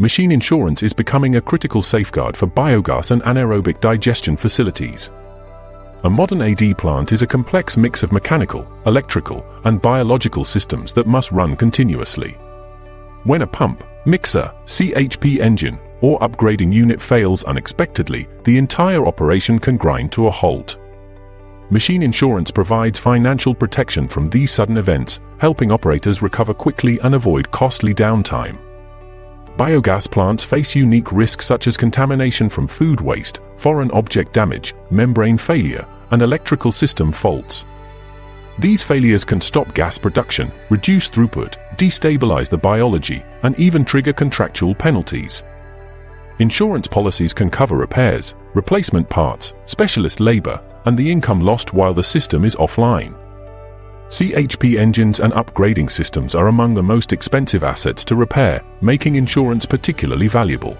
Machine insurance is becoming a critical safeguard for biogas and anaerobic digestion facilities. A modern AD plant is a complex mix of mechanical, electrical, and biological systems that must run continuously. When a pump, mixer, CHP engine, or upgrading unit fails unexpectedly, the entire operation can grind to a halt. Machine insurance provides financial protection from these sudden events, helping operators recover quickly and avoid costly downtime. Biogas plants face unique risks such as contamination from food waste, foreign object damage, membrane failure, and electrical system faults. These failures can stop gas production, reduce throughput, destabilize the biology, and even trigger contractual penalties. Insurance policies can cover repairs, replacement parts, specialist labor, and the income lost while the system is offline. CHP engines and upgrading systems are among the most expensive assets to repair, making insurance particularly valuable.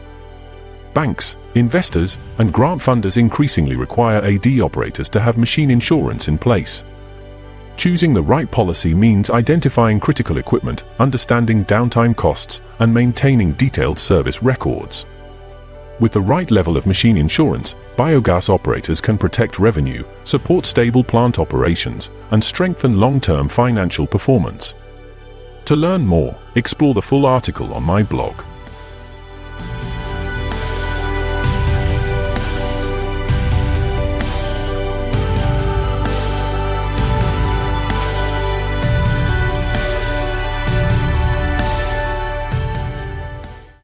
Banks, investors, and grant funders increasingly require AD operators to have machine insurance in place. Choosing the right policy means identifying critical equipment, understanding downtime costs, and maintaining detailed service records. With the right level of machine insurance, biogas operators can protect revenue, support stable plant operations, and strengthen long-term financial performance. To learn more, explore the full article on my blog.